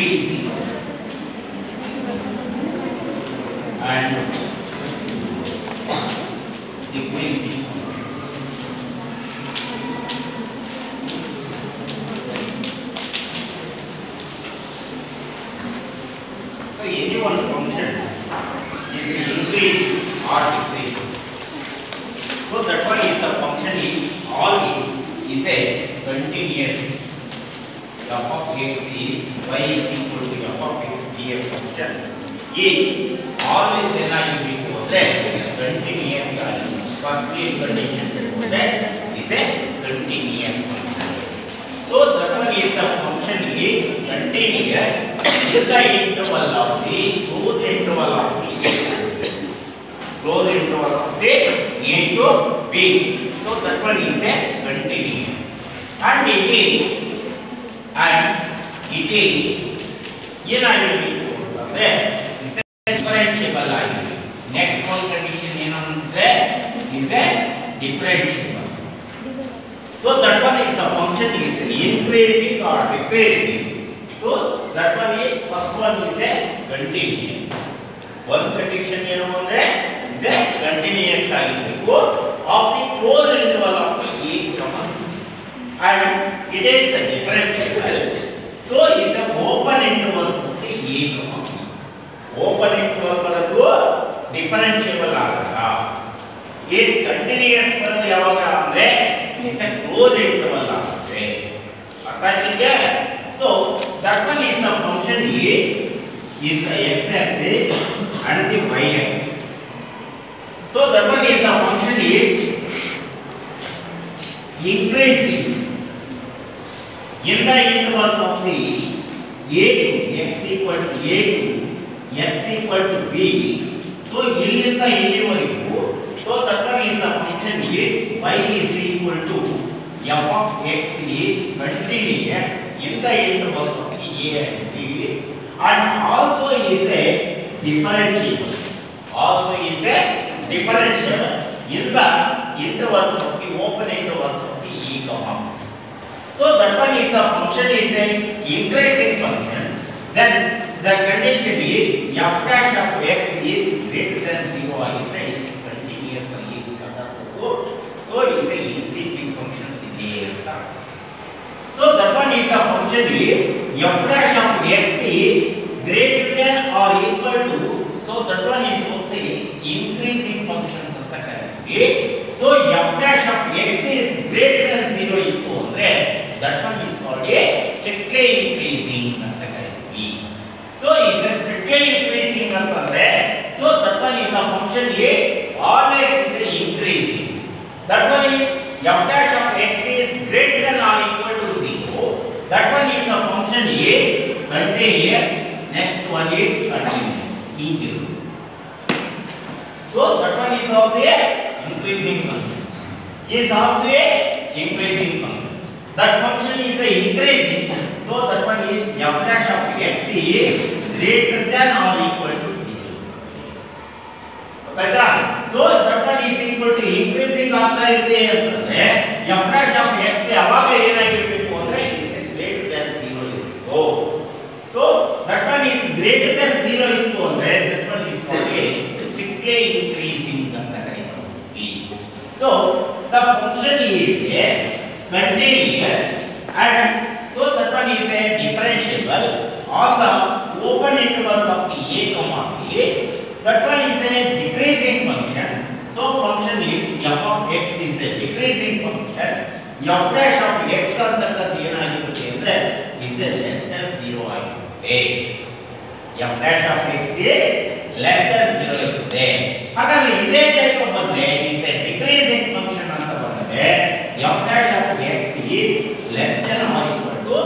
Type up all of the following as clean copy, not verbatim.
increasing and decreasing. So any one function is increasing or decreasing. So that one is the function is always is a continuous. F of x is y is equal to f of x df function is always ಏನಾಗಿರಬೇಕು ಅಂದ್ರೆ continuous ಆಗಿ first condition that is a continuous function. So that one is the function is continuous in the interval of the closed interval of the a to b. So that one is a continuous and it is ಏನಾಗಿರಬೇಕು ಅಂದ್ರೆ differentiable ಆಗಿದೆ. Next one condition ಏನಂದ್ರೆ is a differentiable. So that one is the function is increasing or decreasing. So that one is first one is a continuous. One condition ಏನು ಅಂದ್ರೆ is a continuous ಆಗಿರಬೇಕು of the closed interval of the a comma b. And it is a differentiable. So is a open intervals of the a comma b. Open interval ಬರೋದು differentiable ಆಗಲ್ಲ. is continuous ಬರೋದು ಯಾವಾಗ ಅಂದ್ರೆ is a closed interval ಆಗುತ್ತೆ. ಅರ್ಥ ಆಯ್ತಾ? So that one is the function is the x axis and the y axis. So that one is the function is increasing in the intervals of the a to x equal to a to x equal to b. So illinda illivareಗೂ so that one is the function is y is equal to f of x is continuous in the intervals of the a and b and also is a differentiable. Also is a differentiable in the intervals of the open intervals of the a comma b. So that one is the function is a increasing function. Then the condition is f dash of x is greater than 0 ಆಗಿದ್ರೆ is continuous ಆಗಿ ಇರತಕ್ಕಂಥದ್ದು. So is a increasing functions ಇದೆ ಅಂತ. So that one is the function is f dash of x is greater than or equal to. So that one is also a increasing functions ಅಂತ ಕರೀತೀವಿ. So f dash of x is greater than 0 ಇತ್ತು ಅಂದ್ರೆ that one is called a strictly increasing ಅಂತ ಕರೀತೀವಿ. So is a strictly increasing ಅಂತಂದ್ರೆ so that one is the function is always is a increasing. That one is f dash of x is greater than or equal to 0. That one is the function is continuous. Next one is continuous. So that one is also a increasing function. Is also a increasing function. That function is a increasing. So that one is f dash of x is greater than or equal to 0. ಗೊತ್ತಾಯ್ತಾ? So that one is equal to increasing ಆಗ್ತಾ ಇದೆ ಅಂತಂದ್ರೆ f dash of x ಯಾವಾಗ ಏನಾಗಿರಬೇಕು ಅಂದ್ರೆ is greater than 0 ಇರಬೇಕು. So that one is greater than 0 ಇತ್ತು ಅಂದ್ರೆ that one is called a strictly increasing ಅಂತ ಕರೀತೀವಿ. So the function is a continuous and so that one is a differentiable on the open intervals of the a comma b. That one is a decreasing function. So function is f of x is a decreasing function. f dash of x ಅಂತಕ್ಕಂಥ ಏನಾಗಿರುತ್ತೆ ಅಂದ್ರೆ is a less than 0 ಆಗಿರುತ್ತೆ. f dash of x is less than 0 ಇರುತ್ತೆ. ಹಾಗಾದ್ರೆ ಇದೇ type ಬಂದ್ರೆ is a decreasing function ಅಂತ ಬಂದ್ರೆ f dash of x is less than or equal to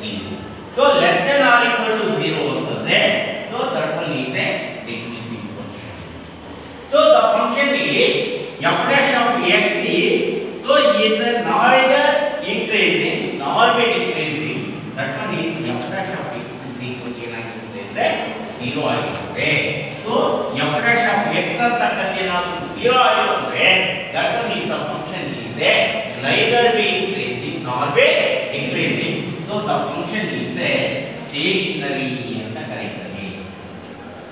0. So less than or equal to 0 ಅಂತಂದ್ರೆ so that one is a decreasing function. So the function is f dash of x is so is neither increasing nor be decreasing. That one is f dash of x is equal to ಏನಾಗಿರುತ್ತೆ ಅಂದ್ರೆ 0 ಆಗಿರುತ್ತೆ. So f dash of x ಅಂತಕ್ಕಂಥ ಏನಾದರೂ 0 ಆಗಿರುತ್ತೆ that one is the function is a neither be increasing nor be decreasing. So the function is a stationary ಅಂತ ಕರೀತಾರೆ.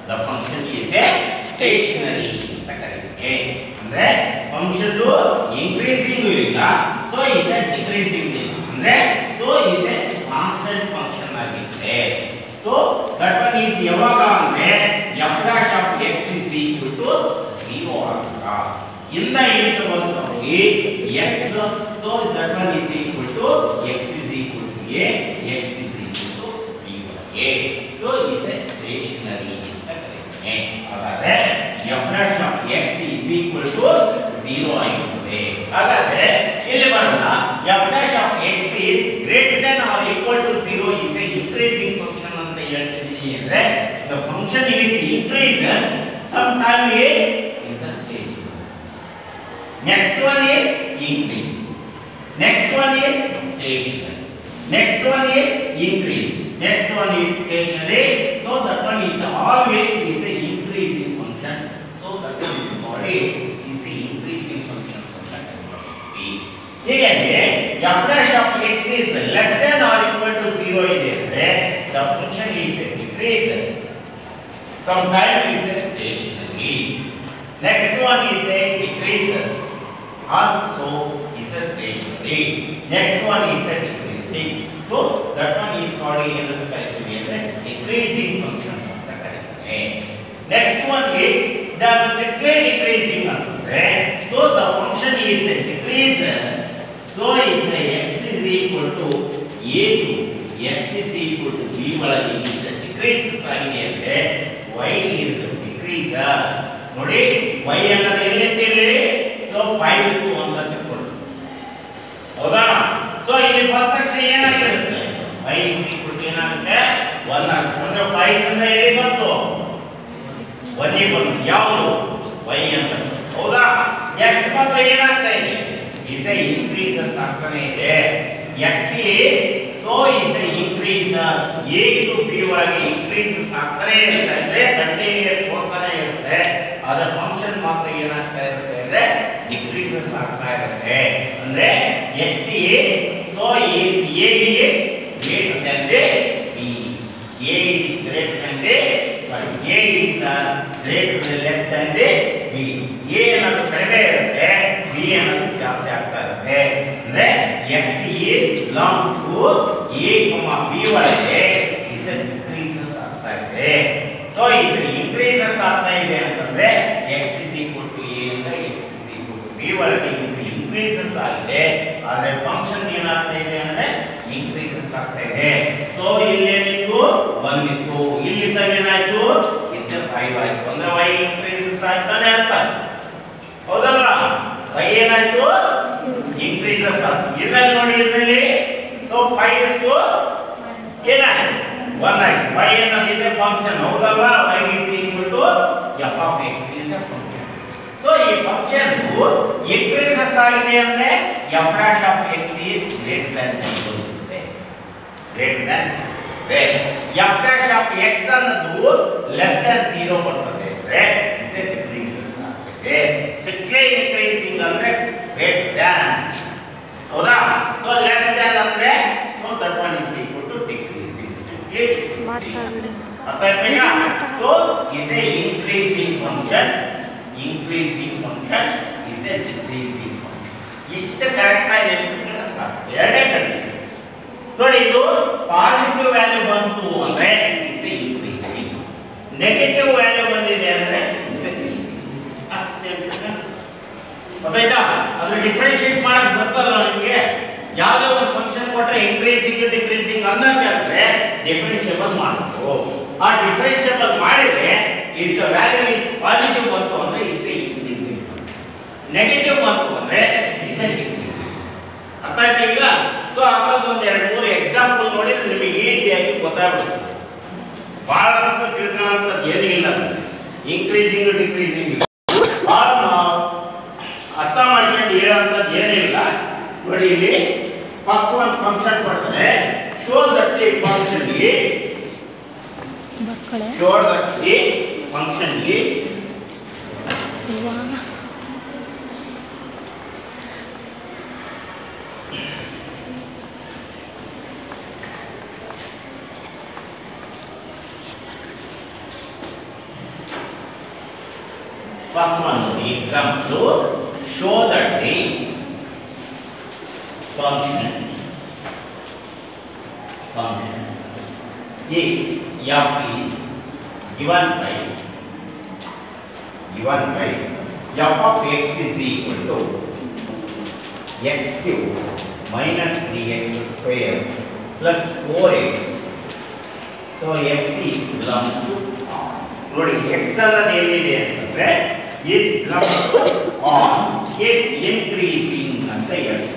The function is a stationary ಅಂತ ಕರೀತಾರೆ. ಅಂದ್ರೆ ಫಂಕ್ಷನ್ ಇನ್ಕ್ರೀಸಿಂಗ್ ಇಲ್ಲ, so is a decreasing ಇಲ್ಲ, ಅಂದ್ರೆ so is a constant function ಆಗಿದೆ. So that one is ಯಾವಾಗ ಅಂದ್ರೆ f dash of x is equal to 0 ಆಗುತ್ತಾ in the intervals of a x, so that one is equal to x is equal to a, x is equal to b by a, so is a stationary ಅಂತ ಕರೀತಾರೆ. ಹಾಗಾದ್ರೆ f dash of x is equal to 0 ಆಗುತ್ತದೆ. ಹಾಗಾದ್ರೆ ಇಲ್ಲಿ ಬರೋಣ f dash of x is greater than or equal to 0 is a increasing function ಅಂತ ಹೇಳ್ತಿದ್ದೀನಿ. ಅಂದ್ರೆ the function is increases, sometime is a stationary. Next one is increasing. Next one is stationary. Next one is increasing. Next one is stationary. So that one is always is a increasing function. So that one is called is a increasing function. ಹೀಗೆ f dash of x is less than or equal to 0 ಇದೆ ಅಂದ್ರೆ the function is a decreases. Sometimes is a stationary. Next one is a decreases. Also is a stationary. Next one is a decreasing. So that one is called ಏನಂತ ಕರೀತೀವಿ ಅಂದ್ರೆ decreasing functions ಅಂತ ಕರೀತಾರೆ. Next one is the strictly decreasing ಅಂದ್ರೆ so the function is a decreases, so is a x is equal to a to x is equal to b ಒಳಗೆ is a decreases ಆಗಿದೆ ಅಂದ್ರೆ y is decreases. ನೋಡಿ y ಅನ್ನೋದು ಎಲ್ಲಿದೆ ಇಲ್ಲಿ, so 5 to 1 ಅಂತ ತಿಳ್ಕೊಳ್ಳಿ, ಹೌದಾ? ಸೊ ಇಲ್ಲಿ ಬಂದ ತಕ್ಷಣ ಏನಾಗಿರುತ್ತೆ, y is equal to ಏನಾಗುತ್ತೆ 1 ಆಗುತ್ತೆ. ಅಂದ್ರೆ 5 ಇಂದ ಎಲ್ಲಿ ಬಂತು 1 ಗೆ ಬಂತು, ಯಾವುದು y ಅಂತ, ಹೌದಾ? x ಮಾತ್ರ ಏನಾಗ್ತಾ ಇದೆ, is a increases ಆಗ್ತಾನೆ ಇದೆ. x is so is a increases, a to b ಒಳಗೆ increases ಆಗ್ತಾನೆ ಇರುತ್ತೆ, ಅಂದ್ರೆ ಕಂಟಿನ್ಯೂಸ್ ಹೋಗ್ತಾನೆ ಇರುತ್ತೆ. ಅದರ ಫಂಕ್ಷನ್ ಮಾತ್ರ ಏನಾಗ್ತಾ ಇರುತ್ತೆ ಅಂದ್ರೆ ಡಿಕ್ರೀಸಸ್ ಆಗ್ತಾ ಇರುತ್ತೆ. ಅಂದ್ರೆ x is so is a is greater than the b, a is greater than the sorry a is greater than less than the b. a ಅನ್ನೋದು ಕಡಿಮೆ ಇರುತ್ತೆ, b ಅನ್ನೋದು ಜಾಸ್ತಿ ಆಗ್ತಾ ಇರುತ್ತೆ. ಅಂದ್ರೆ x is belongs to a, b ಒಳಗೆ is a decreases ಆಗ್ತಾ ಇದೆ. ಸೊ is increases ಆಗ್ತಾ ಇದೆ ಅಂತಂದ್ರೆ x is equal to a ಇಂದ x is equal to b ಒಳಗೆ is increases ಆಗಿದೆ. ಆದ್ರೆ ಫಂಕ್ಷನ್ ಏನಾಗ್ತಾ ಇದೆ ಅಂದ್ರೆ increases ಆಗ್ತಾ ಇದೆ. ಸೊ ಇಲ್ಲಿ ಏನಿತ್ತು 1 ಇತ್ತು, ಇಲ್ಲಿಂದ ಏನಾಯ್ತು it's a 5 ಆಯ್ತು. ಅಂದ್ರೆ y increases ಆಗ್ತಾನೆ ಅಂತ, ಹೌದಲ್ವಾ? y ಏನಾಯ್ತು increases ಆಯ್ತು. ಇದರಲ್ಲಿ ನೋಡಿ, ಇದರಲ್ಲಿ ಸೊ 5 ಇತ್ತು, ಏನಾಯ್ತು 1 ಆಯ್ತು. y ಅನ್ನೋದು ಇದೆ ಫಂಕ್ಷನ್, ಹೌದಲ್ವಾ? y is equal to f of x is a function. So ಈ ಫಂಕ್ಷನ್ increases ಆಗಿದೆ ಅಂದ್ರೆ f dash of x is greater than 0 ಇರುತ್ತೆ, greater than 0. f dash of x ಅನ್ನೋದು less than 0 ಬರ್ತದೆ ಅಂದ್ರೆ is a decreases ಆಗ್ತದೆ. strictly increasing ಅಂದ್ರೆ greater than, ಹೌದಾ? ಸೊ less than ಅಂದ್ರೆ so that one is equal to decreasing. ಅರ್ಥ ಆಯ್ತಾ ಈಗ? So is a increasing function, increasing function is a decreasing function. ಇಷ್ಟು ಕರೆಕ್ಟ್ ಆಗಿ ನೆನಪಿಟ್ಕೊಂಡ್ರೆ ಸಾಕು. ಎರಡೇ ಕಂಡೀಷನ್ ನೋಡಿ, ಇದು ಪಾಸಿಟಿವ್ ವ್ಯಾಲ್ಯೂ ಬಂತು ಅಂದ್ರೆ is a increasing, negative value ಬಂದಿದೆ ಅಂದ್ರೆ is a decreasing. ಅಷ್ಟೇ ಗೊತ್ತಾಯ್ತಾ? ಅದ್ರ ಡಿಫರೆನ್ಶಿಯೇಟ್ ಮಾಡಕ್ ಗೊತ್ತಲ್ಲ ನಿಮಗೆ. ಯಾವುದೇ ಒಂದು ಫಂಕ್ಷನ್ ಕೊಟ್ರೆ ಇನ್ಕ್ರೀಸಿಂಗ್ ಡಿಕ್ರೀಸಿಂಗ್ ಅನ್ನೋದಾದ್ರೆ ಡಿಫರೆನ್ಷಿಯಬಲ್ ಮಾಡಬೇಕು. ಆ ಡಿಫರೆನ್ಷಿಯಬಲ್ ಮಾಡಿದ್ರೆ is the value is positive ಬಂತು ಅಂದ್ರೆ is a increasing, ನೆಗೆಟಿವ್ ಬಂತು ಅಂದ್ರೆ is a decreasing. ಅರ್ಥ ಆಯ್ತಾ ಈಗ? ಸೊ ಹಾಗಾದ್ರೆ ಒಂದು 2-3 ಎಕ್ಸಾಂಪಲ್ ನೋಡಿದ್ರೆ ನಿಮಗೆ ಈಸಿಯಾಗಿ ಗೊತ್ತಾಗ್ಬಿಡುತ್ತೆ. ಬಹಳಷ್ಟು ತಿಳ್ಕೊಳ್ಳೋಂಥದ್ದು ಏನೂ ಇಲ್ಲ, ಇನ್ಕ್ರೀಸಿಂಗ್ ಡಿಕ್ರೀಸಿಂಗ್ ಬಹಳ ಅರ್ಥ ಮಾಡ್ಕೊಂಡು ಹೇಳೋಂಥದ್ದು ಏನಿಲ್ಲ. ನೋಡಿ ಇಲ್ಲಿ ಫಸ್ಟ್ ಒಂದು ಫಂಕ್ಷನ್ ಕೊಡ್ತಾರೆ, show that the function is, show that the function is first one example, show that the function is f is given by f of x is equal to x cube minus 3x square plus 4x. So x is belongs to ನೋಡಿ x ಅನ್ನೋದು ಏನಿದೆ ಅಂತಂದ್ರೆ is belongs to on is increasing ಅಂತ ಹೇಳಿ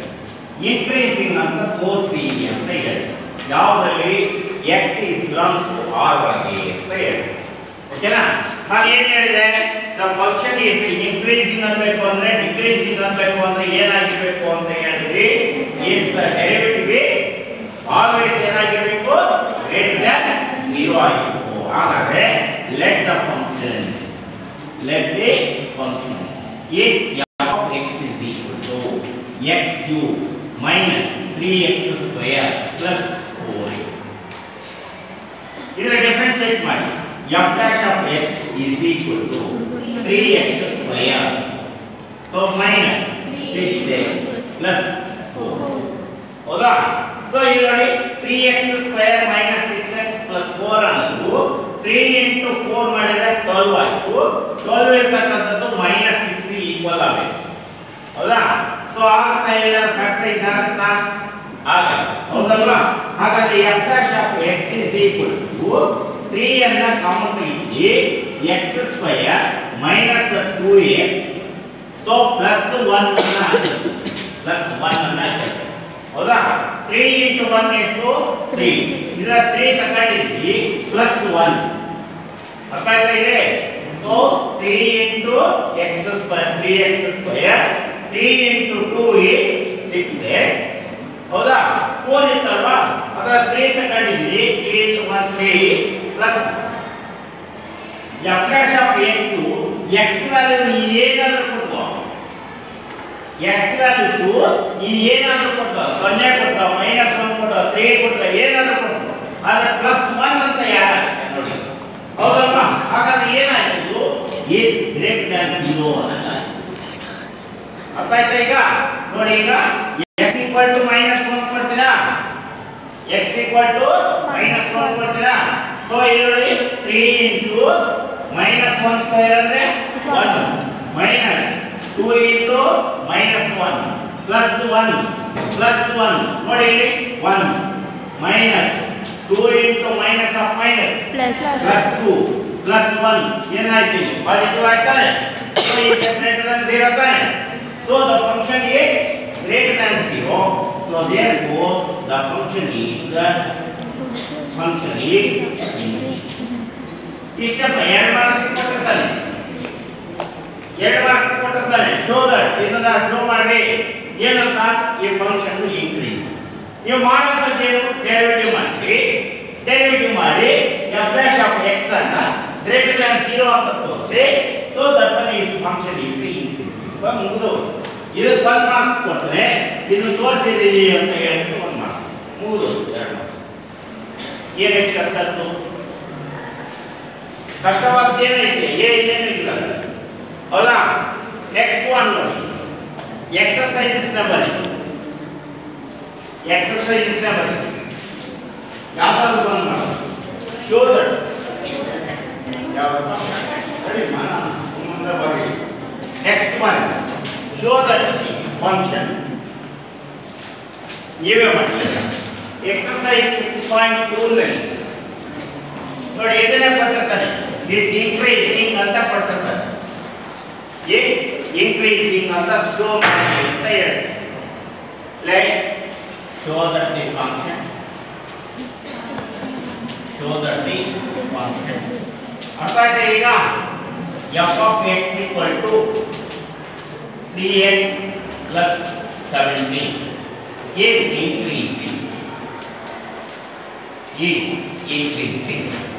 increasing ಅಂತ ತೋರಿಸಿ ಅಂತ ಹೇಳಿ ಯಾವರಲ್ಲಿ x is belongs to r ಒಳಗೆ ಅಂತ ಹೇಳಿ ಓಕೆನಾ. ನಾನು ಏನು ಹೇಳಿದೆ the function is increasing ಅನ್ನಬೇಕು ಅಂದ್ರೆ decreasing ಅನ್ನಬೇಕು ಅಂದ್ರೆ ಏನಾಗಿರಬೇಕು ಅಂತ ಹೇಳಿದ್ರಿ its derivative is always ಏನಾಗಿರಬೇಕು greater than 0 ಆಗಿರಬೇಕು. ಹಾಗಾದ್ರೆ let the function is f of x is equal to x cube minus 3x square plus 4x. ಇದರ ಡಿಫರೆನ್ಷಿಯೇಟ್ ಮಾಡಿ f dash of x is equal to 3x square so minus 6x plus 4 ಹೌದಾ. So ಇಲ್ಲಿ ನೋಡಿ 3x square minus 6x plus 4 ಅನ್ನೋದು 3 into 4 ಮಾಡಿದ್ರೆ 12 ಆಯ್ತು. 12 ಇರತಕ್ಕಂಥದ್ದು minus 6 equal ಆಗಬೇಕು ಹೌದಾ. ಸೊ ಆಗುತ್ತಾ ಇಲ್ಲ ಫ್ಯಾಕ್ಟರೈಸ್ ಆಗುತ್ತಾ ಆಗಲ್ಲ ಹೌದಲ್ವಾ. ಹಾಗಾದ್ರೆ f dash of x is equal to 3 ಅನ್ನ common ತೆಗೆದಿ x square minus 2x so plus 1 ಅನ್ನ ಹೌದಾ. 3 into 1 ಎಷ್ಟು 3 ಇದರ 3 ತಗೊಂಡಿದ್ವಿ plus 1 ಅರ್ಥ ಆಯ್ತಾ ಇದೆ. so 3 into x square 3x square 3 into 2 is 6x ಹೌದಾ. 4 ಇತ್ತಲ್ವಾ ಅದರ 3 ತಗೊಂಡಿದ್ವಿ 3 into 1 3 plus f dash of x x value ಏನಾದರೂ ಕೊಟ್ಟು x ವ್ಯಾಲ್ಯೂಸ್ ಏನಾದರೂ ಕೊಟ್ಟು 0 ಕೊಟ್ಟು -1 ಕೊಟ್ಟು 3 ಕೊಟ್ಟು ಏನಾದರೂ ಕೊಟ್ಟು ಆದರೆ +1 ಅಂತ ಯಾರಾಗುತ್ತೆ ನೋಡಿ ಹೌದಲ್ವಾ. ಹಾಗಾದ್ರೆ ಏನಾಯ್ತು is greater than 0 ಅನ್ನೋದು ಅರ್ಥ ಆಯ್ತಾ. ಈಗ ನೋಡಿ ಈಗ x equal to -1 ಕೊಡ್ತೀರಾ x equal to -1 ಕೊಡ್ತೀರಾ. ಸೊ ಇಲ್ಲಿ ನೋಡಿ 3 into -1 square ಅಂದ್ರೆ 1 minus 2 into -1 plus 1 ನೋಡಿ ಇಲ್ಲಿ 1 minus 2 into minus of minus plus 2 plus 1 ಏನಾಯ್ತು positive ಆಯ್ತಾನೆ. so is greater than 0 ತಾನೆ. so the function is greater than 0 so therefore the function is ಇಷ್ಟಪ್ಪ 2 marks ಕೊಟ್ಟಿರ್ತಾನೆ ಶೋ ದಟ್ ಇದನ್ನ show ಮಾಡಿ ಏನಂತ ಈ ಫಂಕ್ಷನ್ ಇನ್ಕ್ರೀಸ್ ನೀವು ಮಾಡೋದಕ್ಕೇನು ಡೆರಿವೇಟಿವ್ ಮಾಡಿ f dash of x ಅನ್ನ greater than 0 ಅಂತ ತೋರಿಸಿ so that one is function is increasing ಮುಗಿದು ಇದು 1 ಮಾರ್ಕ್ಸ್ ಕೊಟ್ಟರೆ ಇದು ತೋರಿಸಿದ್ದೀರಿ ಅಂತ ಹೇಳಿದ್ರೆ 1 ಮಾರ್ಕ್ಸ್ ಮುಗಿದು 2 ಮಾರ್ಕ್ಸ್. ಏನೈತೆ ಕಷ್ಟದ್ದು ಕಷ್ಟವಾದ್ದೇನೈತೆ ಏನೇನು ಇಲ್ಲ ಹೌದಾ. ನೆಕ್ಸ್ಟ್ ಒನ್ ನೋಡಿ ಎಕ್ಸರ್ಸೈಸಸ್ ಬನ್ನಿ ಯಾವ್ದಾದ್ರು ಬಂದು ಮಾಡಿ ಶೋ ದಟ್ ಮುಂದೆ ಬರ್ರಿ. Next one show that the function ನೀವೇ ಮಾಡಿ ಎಕ್ಸರ್ಸೈಸ್ 6.2 ನಲ್ಲಿ ನೋಡಿ ಇದನ್ನೇ ಕೊಟ್ಟಿರ್ತಾನೆ ದಿಸ್ ಇನ್ಕ್ರೀಸಿಂಗ್ ಅಂತ ಕೊಟ್ಟಿರ್ತಾನೆ is increasing ಅಂತ ಶೋ ಮಾಡಿ ಅಂತ ಹೇಳಿ like show that the function ಅರ್ಥ ಆಯ್ತಾ. ಈಗ f of x equal to 3x plus 17 is increasing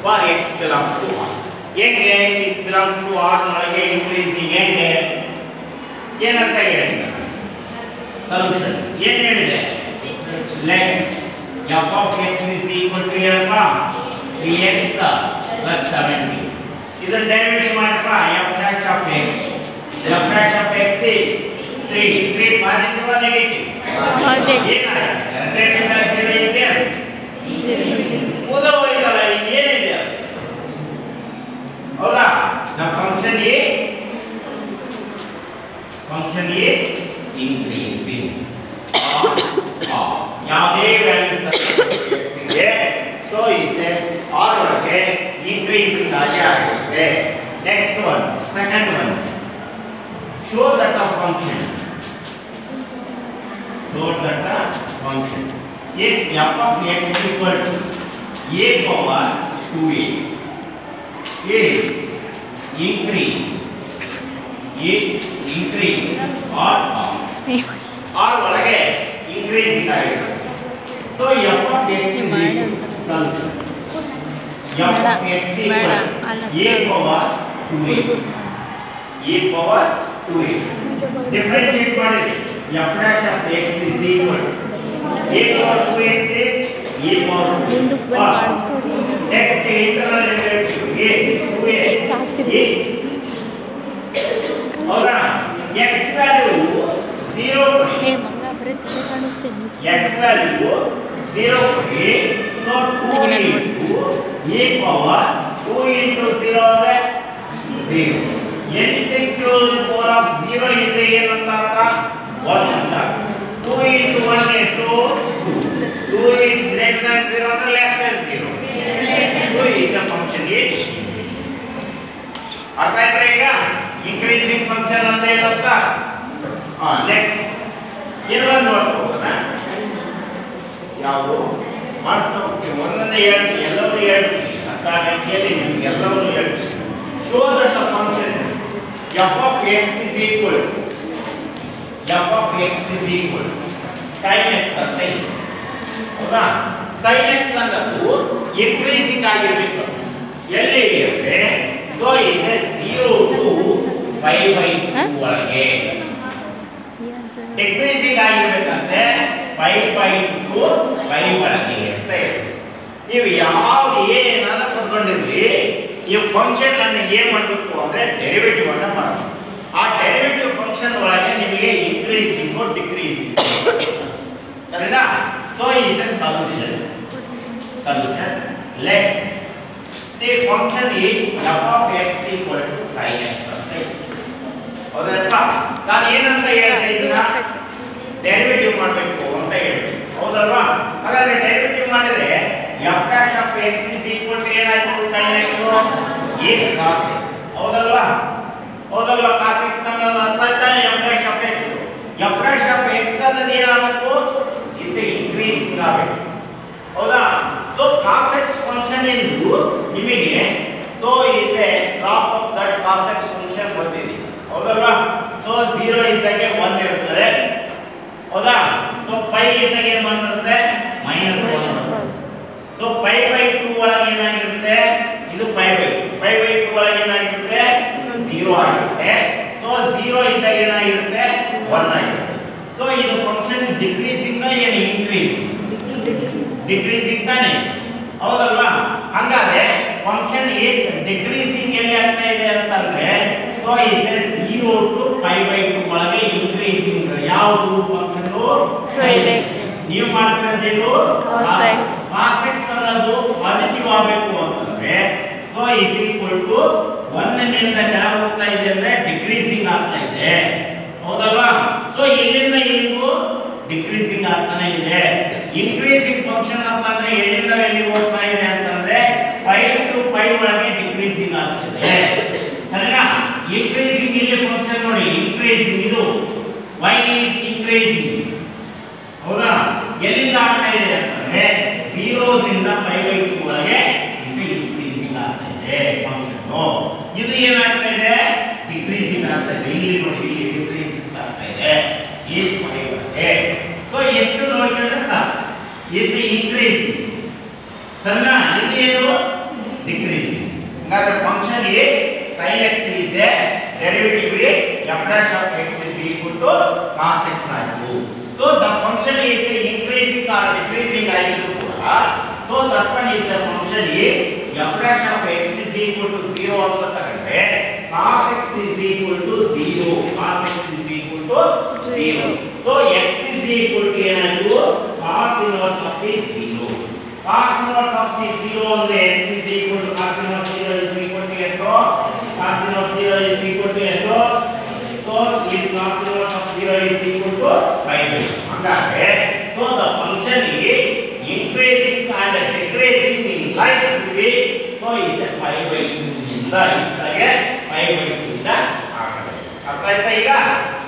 for x belongs to r. ಹೆಂಗೆ is belongs to r ಒಳಗೆ increasing ಹೆಂಗೆ ಏನಂತ ಹೇಳಿದ್ರೆ ಸೊಲ್ಯೂಷನ್ ಏನು ಹೇಳಿದೆ let f of x is equal to ಏನಪ್ಪ 3x plus 17 ಇದನ್ನ ಡೆರಿವೇಟಿವ್ ಮಾಡಪ್ಪ f dash of x f dash of x is 3. 3 positive or negative? Positive. Greater than 0 ಇದೆಯಾ? ಉದೋಯ್ತಲ್ಲ ಏನಿದೆ? ಹೌದಾ? The function is increasing. ಯಾವುದೇ ವ್ಯಾಲ್ಯೂಸ್ x ಇದೆ so is a r ಒಳಗೆ increasing ಆಗಿ ಆಗುತ್ತೆ. Next one, second one. Show that the function is f of x equal to a power 2x is increase or ಒಳಗೆ increasing ಆಗಿದೆ. So f of x is equal solution. f of x equal a power 2x. Differentiate ಮಾಡಿದ್ರೆ f dash of x is equal a power 2x is a power 2x. Next internal derivative is 2x is ಹೌದಾ x value 0 ಕೊಡಿ. x value 0 ಕೊಡಿ. So 2 into a power 2 into 0 ಅಂದ್ರೆ 0. anything to the power of 0 ಇದ್ರೆ ಏನಂತ ಅರ್ಥ? 1 ಅಂತ. 2 into 1 is 2. 2 is greater than 0 or less than 0. So is a function is ಅರ್ಥ ಆಯ್ತಾ ಈಗ? increasing function ಅಂತ ಏನಂತ? ನೆಕ್ಸ್ಟ್ ಇನ್ನೊಂದು ನೋಡ್ಬೋದಾ? ಯಾವುದು ಮಾಡಿಸ್ತಾ ಒಂದೊಂದೇ ಹೇಳ್ತೀನಿ, ಎಲ್ಲವೂ ಹೇಳ್ತೀನಿ, ಅರ್ಥ ಆಗಲಿಕ್ಕೆ ನಿಮ್ಗೆ ಎಲ್ಲವೂ ಹೇಳ್ತೀನಿ. Show that the function f of x is equal sin x ಅಂತ ಇದೆ. ಹೌದಾ? sin x ಅನ್ನೋದು increasing ಆಗಿರಬೇಕು. ಎಲ್ಲಿ ಇರುತ್ತೆ? So is 0 to pi by 2 ಒಳಗೆ ಡಿಕ್ರೀಸಿಂಗ್ ಆಗಿರಬೇಕಂತೆ pi by 2 pi ಒಳಗೆ ಅಂತ ಇದೆ. ನೀವು ಯಾವುದು ಏನಾದರೂ ಪಡ್ಕೊಂಡಿರ್ಲಿ ಈ ಫಂಕ್ಷನ್ ಅನ್ನು ಏನು ಮಾಡಬೇಕು ಅಂದ್ರೆ ಡೆರಿವೇಟಿವ್ ಅನ್ನು ಮಾಡಬೇಕು. ಆ ಡೆರಿವೇಟಿವ್ ಫಂಕ್ಷನ್ ಒಳಗೆ ನಿಮಗೆ ಇನ್ಕ್ರೀಸಿಂಗ್ ಡಿಕ್ರೀಸಿಂಗ್ ಸರಿನಾ? So is A solution let the function is f of x equal to sin x ಅಂತ ಇದೆ. ಹೌದಲ್ವಾ? ನಾನು ಏನಂತ ಹೇಳಿದೆ? ಇದನ್ನ ಡೆರಿವೇಟಿವ್ ಮಾಡಬೇಕು ಅಂತ ಹೇಳಿದೆ. ಹೌದಲ್ವಾ? ಹಾಗಾದ್ರೆ ಡೆರಿವೇಟಿವ್ ಮಾಡಿದ್ರೆ f dash of x is equal to ಏನಾಯ್ತು? sin x is cos x. ಹೌದಲ್ವಾ? cos x ಅನ್ನೋದು ಅರ್ಥ ಆಯ್ತಾನೆ f dash of x. f dash of x ಅನ್ನೋದು ಏನಾಗಬೇಕು? is increasing ಆಗಬೇಕು. ಹೌದಾ? so cos x ಫಂಕ್ಷನ್ ಎಂದು ನಿಮಗೆ so is a graph of that cos x function ಗೊತ್ತಿದೆ. ಹೌದಲ್ವಾ? so 0 ಇದ್ದಾಗ 1 ಇರುತ್ತದೆ. ಹೌದಾ? so pi ಇದ್ದಾಗ ಏನು ಬರುತ್ತೆ? -1. so pi by 2 ಒಳಗೆ ಏನಾಗಿರುತ್ತೆ? ಇದು pi by 2 ಒಳಗೆ ಏನಾಗಿರುತ್ತೆ? 0 ಆಗಿರುತ್ತೆ. so 0 ಇದ್ದಾಗ ಏನಾಗಿರುತ್ತೆ? 1 ಆಗಿರುತ್ತೆ. so ಇದು ಫಂಕ್ಷನ್ ಡಿಕ್ರೀಸಿಂಗ್ ಏನು ಇನ್ಕ್ರೀಸಿಂಗ್? ಡಿಕ್ರೀಸಿಂಗ್ ತಾನೆ. ಹೌದಲ್ವಾ? ಹಾಗಾದ್ರೆ ಫಂಕ್ಷನ್ ಈಸ್ ಡಿಕ್ರೀಸಿಂಗ್ ಎಲ್ಲಿ ಆಗ್ತಾ ಇದೆ ಅಂತಂದ್ರೆ so is 0 to pi by 2 ಒಳಗೆ ಇನ್ಕ್ರೀಸಿಂಗ್ ಯಾವುದು ಫಂಕ್ಷನ್? sin x. ನೀವು ಮಾಡ್ತಿರೋದೇನು? cos x ಅನ್ನೋದು ಪಾಸಿಟಿವ್ ಆಗಬೇಕು ಅಂತಂದ್ರೆ so is equal to 1 ನಿಂದ ಕೆಳಗೆ ಹೋಗ್ತಾ ಇದೆ ಅಂದ್ರೆ ಡಿಕ್ರೀಸಿಂಗ್ ಆಗ್ತಾ ಇದೆ. ಹೌದಲ್ವಾ? so ಇಲ್ಲಿಂದ ಇಲ್ಲಿಗೂ ಡಿಕ್ರೀಸಿಂಗ್ ಆಗ್ತಾನೆ ಇದೆ. ಇನ್ಕ್ರೀಸಿಂಗ್ ಫಂಕ್ಷನ್ ಅಂತಂದ್ರೆ ಎಲ್ಲಿಂದ ಎಲ್ಲಿಗೆ ಹೋಗ್ತಾ ಇದೆ ಅಂತಂದ್ರೆ pi to pi ಒಳಗೆ ಡಿಕ್ರೀಸಿಂಗ್ ಆಗ್ತಿದೆ. ಸರಿನಾ? ಇನ್ಕ್ರೀಸಿಂಗ್ ಇಲ್ಲಿ ಫಂಕ್ಷನ್ ನೋಡಿ, ಇನ್ಕ್ರೀಸಿಂಗ್ ಇದು y is increasing. ಹೌದಾ? ಎಲ್ಲಿಂದ ಆಗ್ತಾ ಇದೆ ಅಂತಂದ್ರೆ 0 ರಿಂದ pi by 2 ಒಳಗೆ is increasing ಆಗ್ತಾ ಇದೆ ಫಂಕ್ಷನ್. ಇದು ಏನಾಗ್ತಾ ಇದೆ? ಡಿಕ್ರೀಸಿಂಗ್ ಆಗ್ತಾ ಇದೆ. ಇಲ್ಲಿ ನೋಡಿ, ಇಲ್ಲಿ ಡಿಕ್ರೀಸಿಂಗ್ ಆಗ್ತಾ ಇದೆ ಈ pi ಒಳಗೆ. ಸೊ ಎಷ್ಟು ನೋಡಿದ್ರೆ ಸಾಕು, is increasing. ಸರಿನಾ? ಇದು ಏನು? ಡಿಕ್ರೀಸಿಂಗ್. ಹಾಗಾದ್ರೆ function is sin x is a derivative is f dash of x is equal to cos x ಆಯಿತು. so the function is increasing or decreasing ಆಗಿದ್ರು ಕೂಡ so that one is a function is f dash of x is equal to 0 ಅಂತ ತಗೊಂಡ್ರೆ cos x is equal to 0. Cos x is equal to 0. So x is equal to ಏನಾಯ್ತು cos inverse of the 0. Cos inverse of the 0 ಅಂದ್ರೆ x is equal to cos inverse 0 is equal to ಎಷ್ಟು? Cos inverse 0 is equal to ಎಷ್ಟು? So is cos inverse of 0 is equal to pi by 2. ಹಾಗಾದ್ರೆ so the function is increasing and decreasing in life between so is a pi by 2 ಇಂದ ಇತ್ತಗೆ pi by 2 ಇಂದ ಆಗಬೇಕು. ಅರ್ಥ ಆಯ್ತಾ ಈಗ?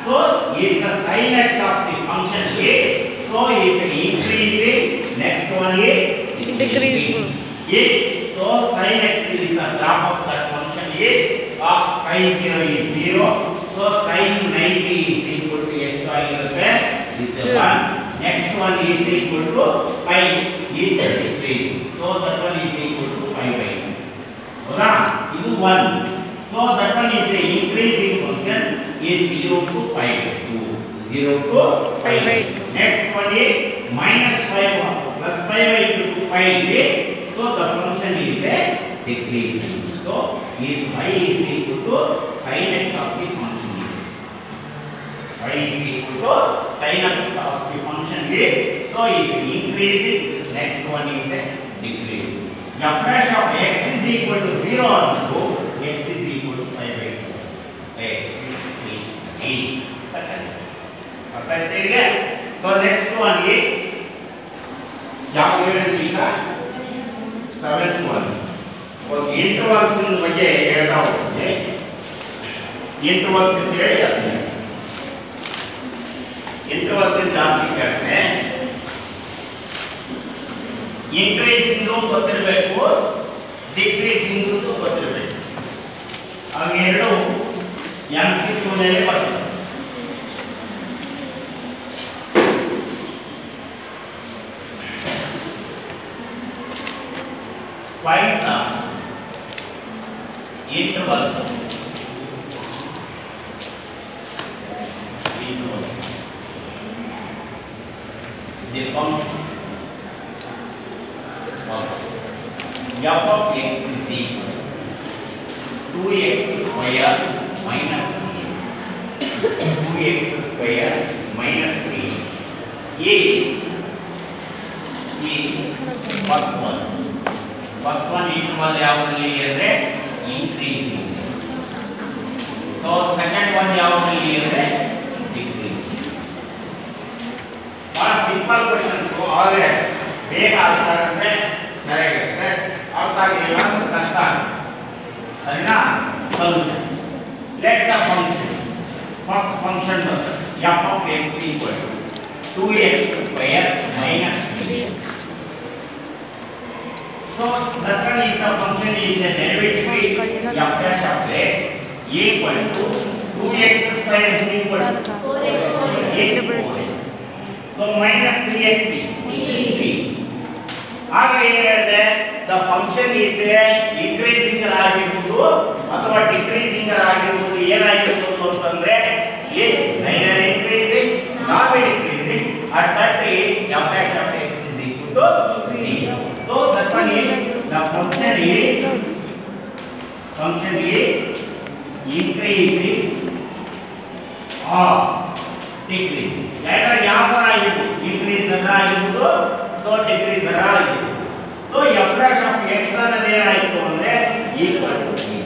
So is the sin x of the function is so is increasing, next one is decreasing. Yes, so sin x is the graph of that function is cos sin 0 is 0. So sin 90 is equal to ಎಷ್ಟು ಆಗಿರುತ್ತೆ? Is 1. Next one is equal to pi is decreasing. So that one is equal to pi by 2. ಹೌದಾ? ಇದು 1. So that one is a increasing function is 0 to pi by 2. 0 to pi by 2. Next one is minus 5 plus pi by 2 to pi is so the function is a decreasing. So is y is equal to sin x of the function. Y is equal to sin x of the function is so is increasing. Next one is a decreasing. F dash of x is equal to 0 and x is equal to pi by 2. Okay, this is E. Okay. So next one is ಯಾವ ಹೇಳಿದ್ವಿ ಈಗ 7th one. Intervals ಬಗ್ಗೆ ಹೇಳ್ತಾ ಹೋಗ್ತೀನಿ. Intervals ಅಂತ ಹೇಳಿ ಅದನ್ನ intervals ಜಾಸ್ತಿ ಕೇಳ್ತೇನೆ. ಇನ್ಕ್ರೀಸಿಂಗ್ ಗೊತ್ತಿರಬೇಕು, ಡಿಕ್ರೀಸಿಂಗ್ ಗೊತ್ತಿರಬೇಕು. ಅವೆರಡು MCQ ನಲ್ಲಿ ಬರ್ತದೆ. Find the intervals. The function f of x is equal to 2x square minus 3x. 2x square minus 3x is first one. First one interval ಯಾವದಲ್ಲಿ ಅಂದ್ರೆ increasing. So second one ಯಾವದಲ್ಲಿ ಅಂದ್ರೆ decreasing. ಬಹಳ simple questions ಆದರೆ ಬೇಗ ಅರ್ಥ ಆಗುತ್ತೆ, ಚೆನ್ನಾಗಿರುತ್ತೆ. ಅರ್ಥ ಆಗಿಲ್ಲ ಅಂದ್ರೆ ಕಷ್ಟ ಆಗುತ್ತೆ. ಸರಿನಾ? Solution. Let the function first function ಬರ್ತದೆ f of x equal to 2x square minus 3x. So that one is the function is a derivative is f dash of x equal to 2x square is equal to 4x. So minus 3x is 3. ಆಗ ಏನು ಹೇಳಿದೆ? the function is increasing ಆಗಿರುವುದು ಅಥವಾ decreasing ಆಗಿರುವುದು ಏನಾಗಿರುವುದು ಅಂತಂದ್ರೆ is neither increasing nor decreasing. At that is f dash of x is equal to 0. So that one is the function is increasing or decreasing. ಯಾಕಂದ್ರೆ ಯಾವ ತರ ಆಗಿತ್ತು? increase ತರ ಆಗಿತ್ತು, so decrease ತರ ಆಗಿತ್ತು. So f dash of x ಅನ್ನೋದು ಏನಾಯಿತು ಅಂದ್ರೆ equal to 3.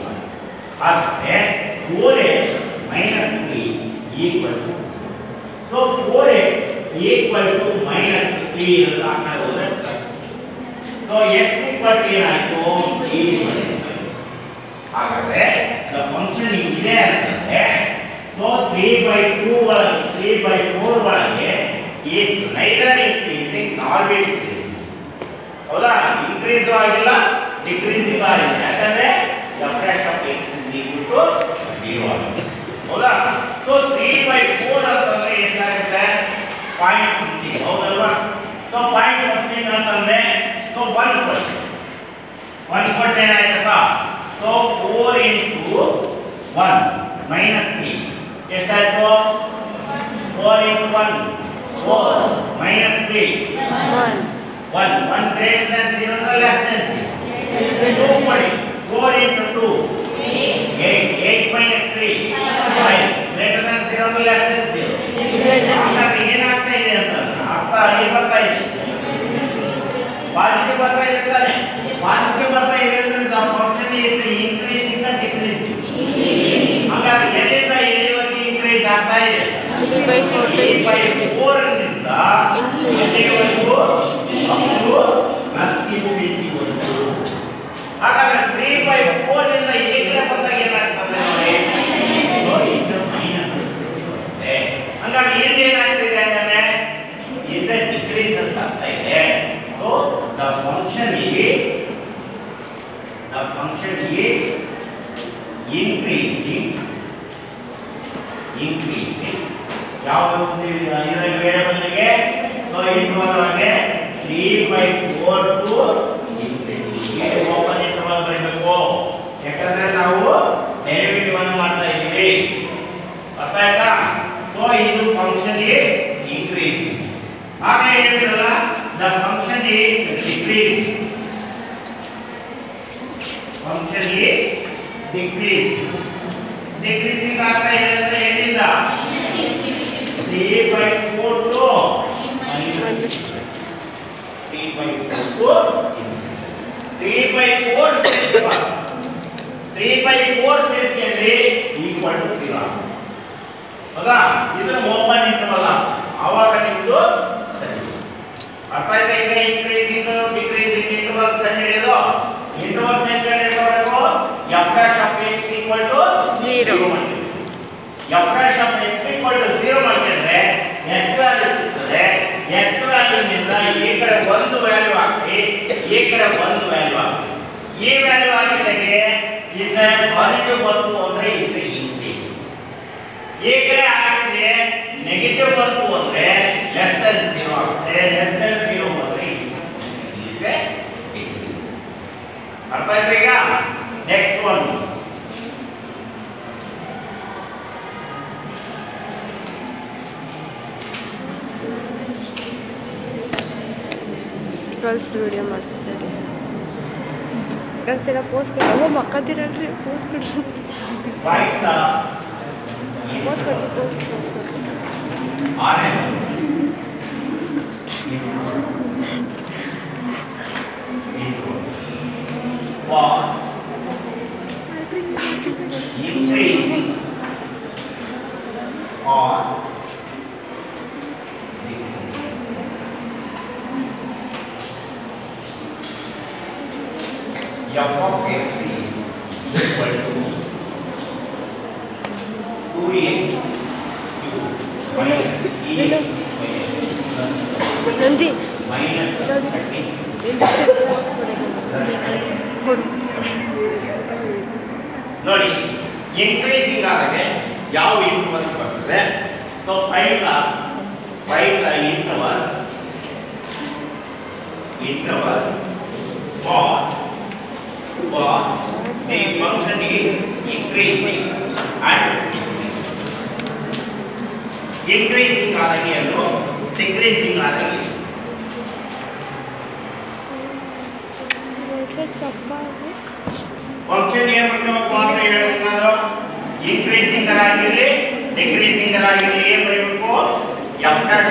ಹಾಗಾದ್ರೆ 4x minus 3 equal to 0. So 4x equal to minus 3 ಇರೋದು ಆ ಕಡೆ ಹೋದ್ರೆ plus. So x equal to ಏನಾಯಿತು? equal to 5. ಹಾಗಾದ್ರೆ the function ಇದೆ ಅಂತಂದ್ರೆ so 3/2 ಒಳಗೆ 3/4 ಒಳಗೆ is neither increasing nor decreasing. ಹೌದಾ? ಇನ್ಕ್ರೀಸ್ ಆಗಿಲ್ಲ, ಡಿಕ್ರೀಸಿಂಗ್ ಆಗಿಲ್ಲ. ಯಾಕಂದ್ರೆ f dash of x is equal to 0 ಆಗಿದೆ. ಹೌದಾ? ಸೊ 3/4 ಅಂತಂದ್ರೆ ಎಷ್ಟಾಗುತ್ತೆ? Point something. ಹೌದಲ್ವಾ? ಸೊ ಪಾಯಿಂಟ್ ಸಮಥಿಂಗ್ ಅಂತಂದ್ರೆ ಸೊ 1 ಕೊಡಿ. 1 ಕೊಟ್ಟರೆ ಏನಾಯ್ತಪ್ಪ? ಸೊ 4 into 1 minus 3 ಎಷ್ಟಾಯ್ತು? 4 into 1 4 minus 3 1 1 greater than 0 or less than 0. 2 ಕೊಡಿ. 4 into 2 8 8/2 3/4 ನಿಂದ ಎಲ್ಲಿವರೆಗೂ ಅಪ್ ಟು ಪ್ಲಸ್ ಇನ್ಫಿನಿಟಿ ವರೆಗೂ. ಹಾಗಾದ್ರೆ 3/4 ನಿಂದ ಈ ಕಡೆ ಬಂದಾಗ ಏನಾಗ್ತದೆ ನೋಡಿ, ಸೊ ಇದು ಮೈನಸ್ ಇರುತ್ತೆ. ಹಾಗಾಗಿ ಇಲ್ಲಿ ಏನಾಗ್ತಿದೆ ಅಂದ್ರೆ is a decreases ಆಗ್ತಾ ಇದೆ. So the function is increasing ಯಾವುದು ಇದರ ವೇರಿಯಬಲ್ ಗೆ, ಸೊ ಇಂಟರ್ವಲ್ ಒಳಗೆ 3/4 ಟು ಇನ್ಫಿನಿಟಿ ಇದು ಓಪನ್ ಇಂಟರ್ವಲ್ ಬರಬೇಕು. ಯಾಕಂದ್ರೆ ನಾವು ಡೆರಿವೇಟಿವ್ ಅನ್ನು ಮಾಡ್ತಾ ಇದ್ದೀವಿ, ಅರ್ಥ ಆಯ್ತಾ? ಸೊ ಇದು ಫಂಕ್ಷನ್ ಇಸ್ ಇನ್ಕ್ರೀಸಿಂಗ್. ಹಾಗೆ ಹೇಳಿದ್ರಲ್ಲ the function is decreasing. Function is decreasing ಆಗ್ತಾ ಇದೆ ಅಂದ್ರೆ ಎಲ್ಲಿಂದ 3/4 ಟು -3/4 ಟು 3/4 ಸೇರಿಸಿದ್ರೆ ಈಕ್ವಲ್ ಟು 0. ಹೌದಾ? ಇದನ್ನ ಓಪನ್ ಇಂಟರ್ವಲ್ ಆವಾಗ ನಿಮ್ದು ಸರಿ. ಅರ್ಥ ಆಯ್ತಾ? ಈಗ ಇನ್ಕ್ರೀಸಿಂಗ್ ಡಿಕ್ರೀಸಿಂಗ್ ಇಂಟರ್ವಲ್ಸ್ ಕಂಡುಹಿಡಿಯೋದು. ಇಂಟರ್ವಲ್ಸ್ ಏನು ಕಂಡುಹಿಡಿಯಬೇಕು? f' of x equal to 0 ಮಾಡ್ತೀವಿ. f' of x equal to 0 ಮಾಡ್ಕೊಂಡ್ರೆ x ವ್ಯಾಲ್ಯೂ ಸಿಗ್ತದೆ. x ವ್ಯಾಲ್ಯೂ ನಿಂದ ಈ ಕಡೆ ಒಂದು ವ್ಯಾಲ್ಯೂ ಹಾಕಿ, ಈ ಕಡೆ ಒಂದು ವ್ಯಾಲ್ಯೂ ಹಾಕಿ. ಈ ವ್ಯಾಲ್ಯೂ ಹಾಕಿದಾಗ is a ಪಾಸಿಟಿವ್ ಬಂತು ಅಂದ್ರೆ is a increase. ಈ ಕಡೆ ಹಾಕಿದ್ರೆ ನೆಗೆಟಿವ್ ಬಂತು ಅಂದ್ರೆ less than 0 ಆಗುತ್ತೆ. less than 0 ಬಂದ್ರೆ is a decrease. ಅರ್ಥ ಆಯ್ತಾ? ಈಗ ನೆಕ್ಸ್ಟ್ ಒನ್ ಗರ್ಲ್ಸ್ ವಿಡಿಯೋ ಮಾಡ್ತಿದ್ದಾರೆ. ಗರ್ಲ್ಸ್ ಎಲ್ಲ ಪೋಸ್ಟ್ ಕೊಡಿ. ಅವ ಮಕ್ಕದಿರಲ್ರಿ, ಪೋಸ್ಟ್ ಕೊಡಿ. ಪೋಸ್ಟ್ ಕೊಡಿ, post increasing or f of x is equal to 2x cube minus ax square plus Nandi minus 36 ನೋಡಿ. ಇನ್ಕ್ರೀಸಿಂಗ್ ಆದಾಗ ಯಾವ ಇಂಟರ್ವಲ್ ಬರ್ತದೆ? So find the interval for the function is increasing and increasing ಆದಾಗ ಏನು, decreasing ಆದಾಗ function ಏನು ಮಾಡಬೇಕು ಅಂತ ಹೇಳಿದ್ರೆ ನಾನು ಇನ್ಕ್ರೀಸಿಂಗ್ ಆಗಿರಲಿ ಡಿಕ್ರೀಸಿಂಗ್ ಆಗಿರಲಿ ಏನು ಬರೀಬೇಕು? f'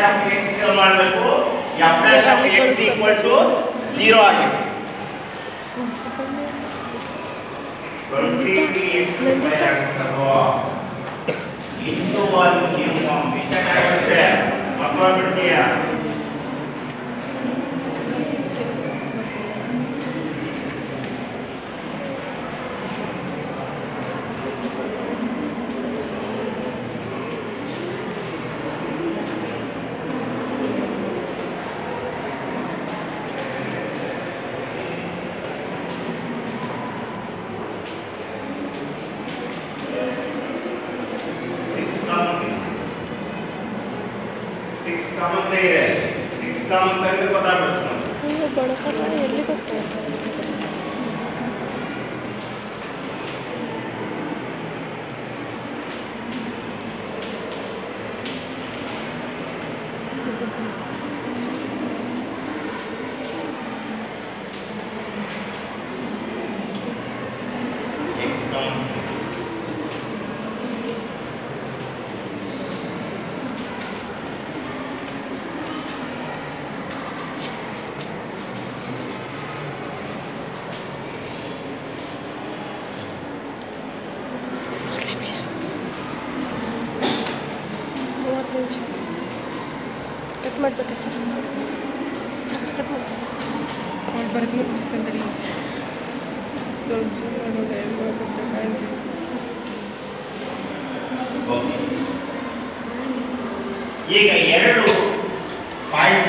of x ಮಾಡಬೇಕು. f' of x equal to 0 ಆಗಿದೆ. 23x ಸ್ಕ್ವೇರ್ ಆಗ್ತದೋ ಇಂಟು 1 ನೀವು ಮಿಸ್ಟೇಕ್ ಆಗುತ್ತೆ, ಮಕ್ಕಳು ಬಡಕಲ್ಲ ಎಲ್ಲಿ ಗೊತ್ತಾಯ್ತು? ಕಟ್ ಮಾಡಿಬಿಟ್ಟೆ ಸರ್ ಸಾಕು ಕಟ್ ಮಾಡಿ ಅವ್ಳು ಬರೆದು ಸಂದಡಿ ಸ್ವಲ್ಪ ನೋಡಿ ಓಕೆ. ಈಗ ಎರಡು ಪಾಯಿಂಟ್